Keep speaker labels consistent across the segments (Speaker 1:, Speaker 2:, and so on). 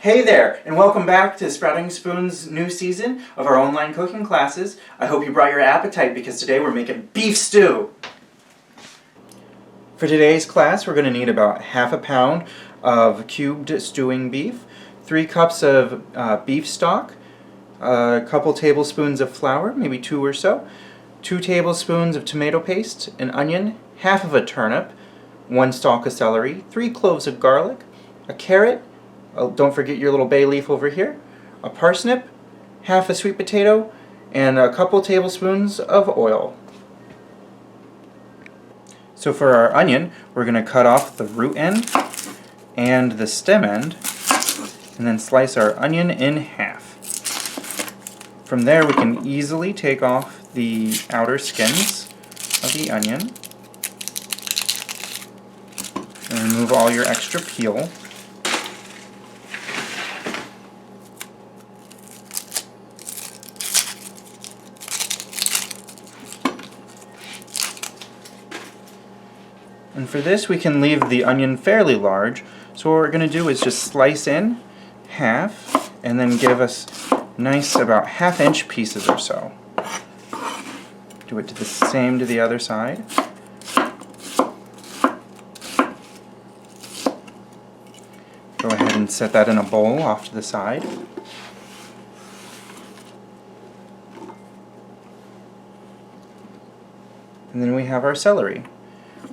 Speaker 1: Hey there, and welcome back to Sprouting Spoon's new season of our online cooking classes. I hope you brought your appetite because today we're making beef stew. For today's class, we're going to need about half a pound of cubed stewing beef, 3 cups of beef stock, a couple tablespoons of flour, maybe 2 or so, 2 tablespoons of tomato paste, an onion, half of a turnip, 1 stalk of celery, 3 cloves of garlic, a carrot, don't forget your little bay leaf over here, a parsnip, half a sweet potato, and a couple tablespoons of oil. So for our onion, we're going to cut off the root end and the stem end, and then slice our onion in half. From there we can easily take off the outer skins of the onion and remove all your extra peel. And for this we can leave the onion fairly large, so what we're going to do is just slice in half and then give us nice about ½ pieces or so. Do it the same to the other side. Go ahead and set that in a bowl off to the side. And then we have our celery.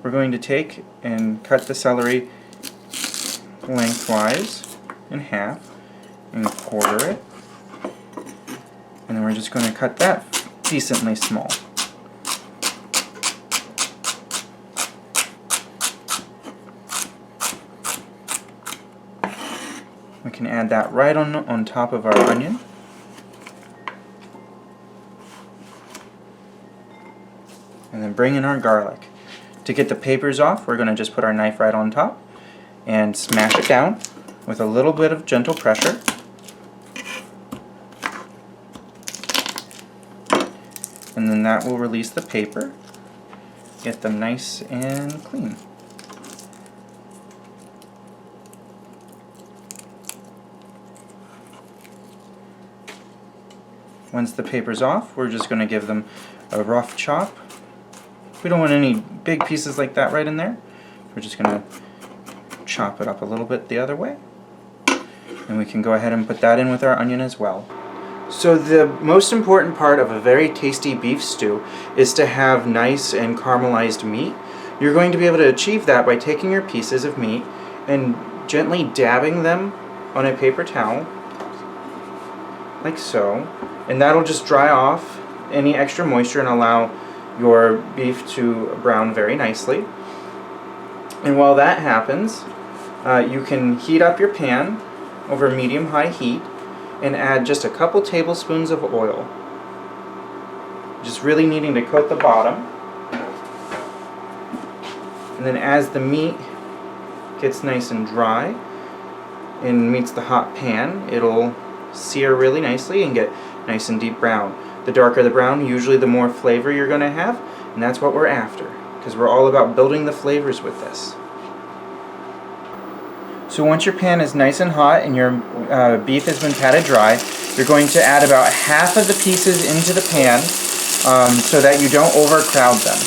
Speaker 1: We're going to take and cut the celery lengthwise in half and quarter it. And then we're just going to cut that decently small. We can add that right on top of our onion. And then bring in our garlic. To get the papers off, we're going to just put our knife right on top and smash it down with a little bit of gentle pressure. And then that will release the paper. Get them nice and clean. Once the paper's off, we're just going to give them a rough chop. We don't want any big pieces like that right in there. We're just going to chop it up a little bit the other way. And we can go ahead and put that in with our onion as well. So the most important part of a very tasty beef stew is to have nice and caramelized meat. You're going to be able to achieve that by taking your pieces of meat and gently dabbing them on a paper towel, like so. And that'll just dry off any extra moisture and allow your beef to brown very nicely. And while that happens, you can heat up your pan over medium-high heat and add just a couple tablespoons of oil. Just really needing to coat the bottom. And then as the meat gets nice and dry and meets the hot pan, it'll sear really nicely and get nice and deep brown. The darker the brown, usually the more flavor you're going to have, and that's what we're after, because we're all about building the flavors with this. So once your pan is nice and hot and your beef has been patted dry, you're going to add about half of the pieces into the pan so that you don't overcrowd them.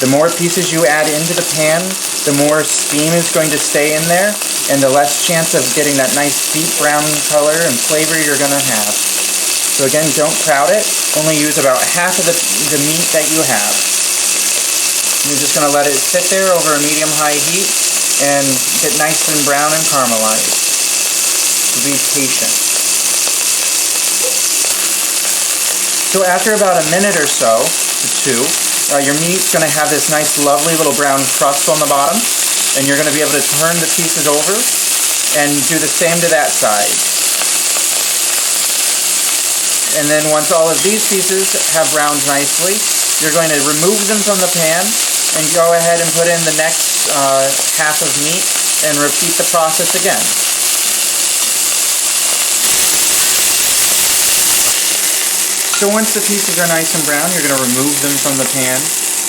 Speaker 1: The more pieces you add into the pan, the more steam is going to stay in there, and the less chance of getting that nice deep brown color and flavor you're going to have. So again, don't crowd it. Only use about half of the meat that you have. You're just going to let it sit there over a medium-high heat and get nice and brown and caramelized. So be patient. So after about a minute or so, to 2, your meat's going to have this nice, lovely little brown crust on the bottom, and you're going to be able to turn the pieces over and do the same to that side. And then once all of these pieces have browned nicely, you're going to remove them from the pan and go ahead and put in the next half of meat and repeat the process again. So once the pieces are nice and brown, you're going to remove them from the pan.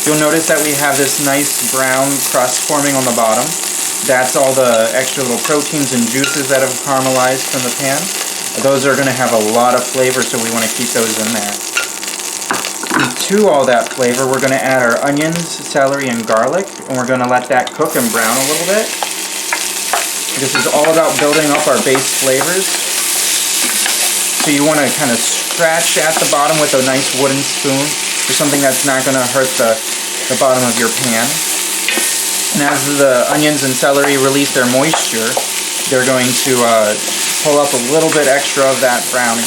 Speaker 1: You'll notice that we have this nice brown crust forming on the bottom. That's all the extra little proteins and juices that have caramelized from the pan. Those are going to have a lot of flavor, so we want to keep those in there. And to all that flavor, we're going to add our onions, celery, and garlic, and we're going to let that cook and brown a little bit. This is all about building up our base flavors. So you want to kind of scratch at the bottom with a nice wooden spoon or something that's not going to hurt the bottom of your pan. And as the onions and celery release their moisture, they're going to pull up a little bit extra of that browning.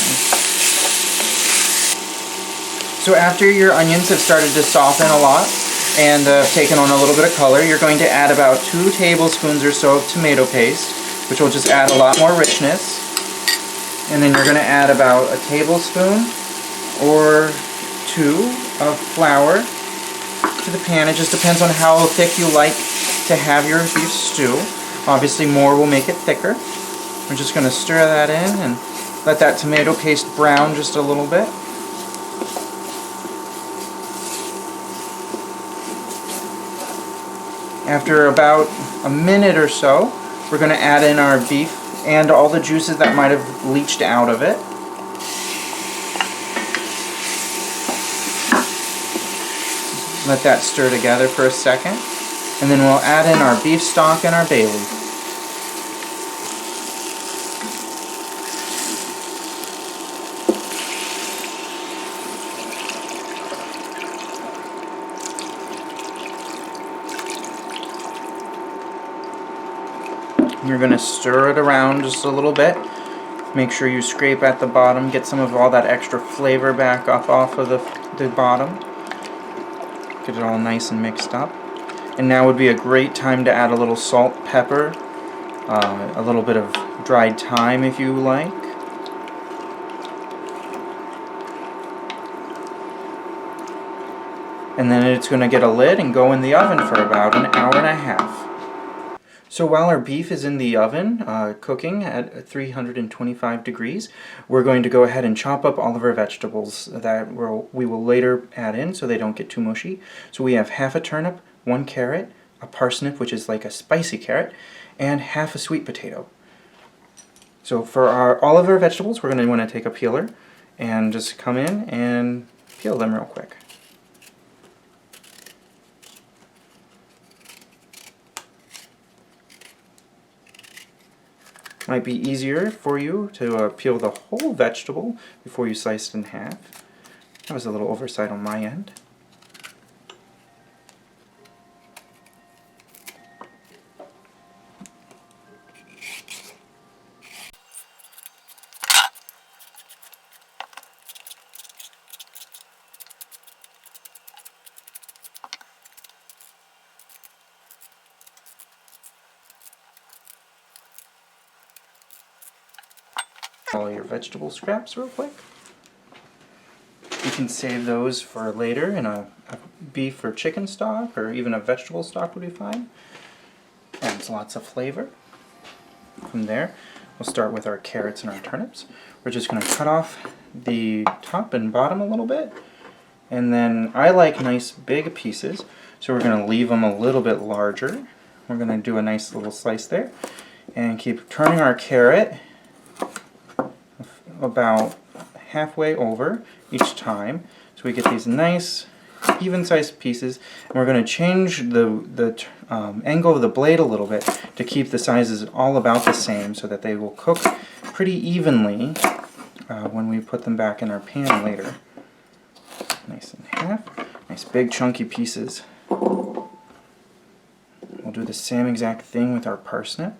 Speaker 1: So after your onions have started to soften a lot and taken on a little bit of color, you're going to add about 2 tablespoons or so of tomato paste, which will just add a lot more richness. And then you're going to add about a tablespoon or 2 of flour to the pan. It just depends on how thick you like to have your beef stew. Obviously more will make it thicker. We're just going to stir that in and let that tomato paste brown just a little bit. After about a minute or so, we're going to add in our beef and all the juices that might have leached out of it. Let that stir together for a second. And then we'll add in our beef stock and our bay leaf. You're going to stir it around just a little bit. Make sure you scrape at the bottom, get some of all that extra flavor back up off of the bottom. Get it all nice and mixed up. And now would be a great time to add a little salt, pepper, a little bit of dried thyme if you like. And then it's going to get a lid and go in the oven for about an hour and a half. So while our beef is in the oven, cooking at 325 degrees, we're going to go ahead and chop up all of our vegetables that we will later add in so they don't get too mushy. So we have half a turnip, 1 carrot, a parsnip, which is like a spicy carrot, and half a sweet potato. So for all of our vegetables, we're going to want to take a peeler and just come in and peel them real quick. Might be easier for you to peel the whole vegetable before you slice it in half. That was a little oversight on my end. All your vegetable scraps real quick. You can save those for later in a beef or chicken stock, or even a vegetable stock would be fine. Adds lots of flavor. From there, we'll start with our carrots and our turnips. We're just going to cut off the top and bottom a little bit. And then I like nice big pieces, so we're going to leave them a little bit larger. We're going to do a nice little slice there. And keep turning our carrot about halfway over each time, so we get these nice even-sized pieces. And we're going to change the angle of the blade a little bit to keep the sizes all about the same, so that they will cook pretty evenly when we put them back in our pan later. Nice in half, nice big chunky pieces. We'll do the same exact thing with our parsnip.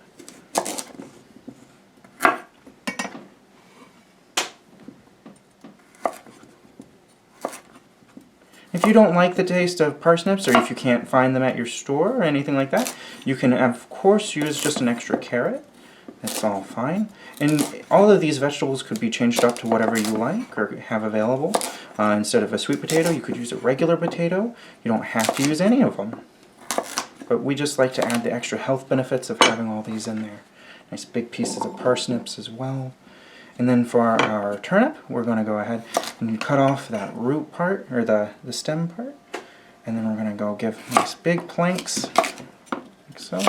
Speaker 1: If you don't like the taste of parsnips, or if you can't find them at your store or anything like that, you can of course use just an extra carrot. That's all fine. And all of these vegetables could be changed up to whatever you like or have available. Instead of a sweet potato, you could use a regular potato. You don't have to use any of them. But we just like to add the extra health benefits of having all these in there. Nice big pieces of parsnips as well. And then for our turnip, we're going to go ahead and cut off that root part, or the stem part. And then we're going to go give nice big planks, like so.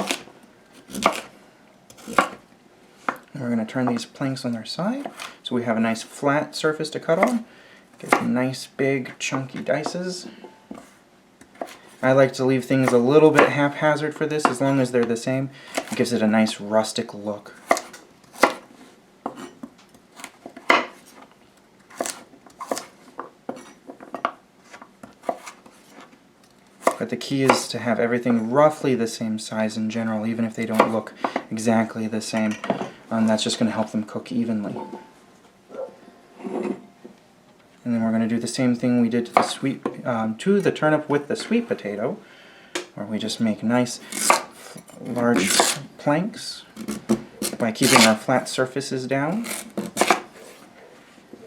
Speaker 1: And we're going to turn these planks on their side so we have a nice flat surface to cut on. Get some nice big chunky dices. I like to leave things a little bit haphazard for this, as long as they're the same. It gives it a nice rustic look. But the key is to have everything roughly the same size in general, even if they don't look exactly the same. That's just going to help them cook evenly. And then we're going to do the same thing we did to the turnip with the sweet potato, where we just make nice large planks by keeping our flat surfaces down,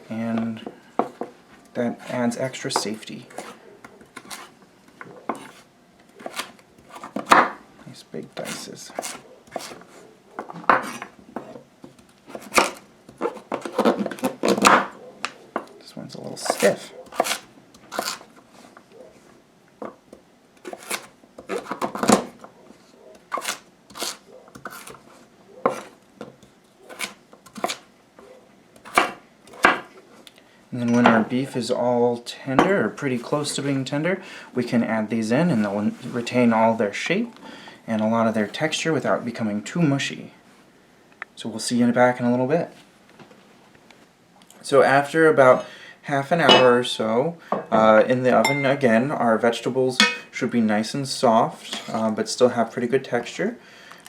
Speaker 1: and that adds extra safety. Nice big dices. This one's a little stiff. And then when our beef is all tender, or pretty close to being tender, we can add these in and they'll retain all their shape and a lot of their texture without becoming too mushy. So we'll see you back in a little bit. So after about half an hour or so in the oven, again, our vegetables should be nice and soft, but still have pretty good texture.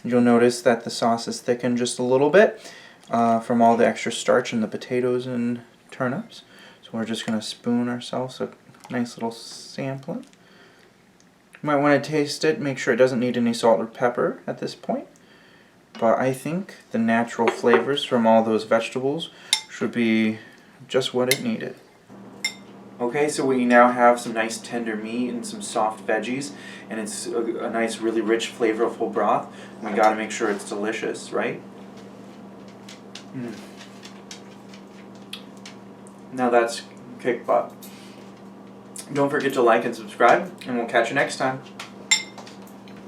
Speaker 1: You'll notice that the sauce is thickened just a little bit from all the extra starch in the potatoes and turnips. So we're just going to spoon ourselves a nice little sampling. You might want to taste it, make sure it doesn't need any salt or pepper at this point. But I think the natural flavors from all those vegetables should be just what it needed. Okay, so we now have some nice tender meat and some soft veggies, and it's a nice, really rich, flavorful broth. And we gotta make sure it's delicious, right? Now that's kick butt. Don't forget to like and subscribe, and we'll catch you next time.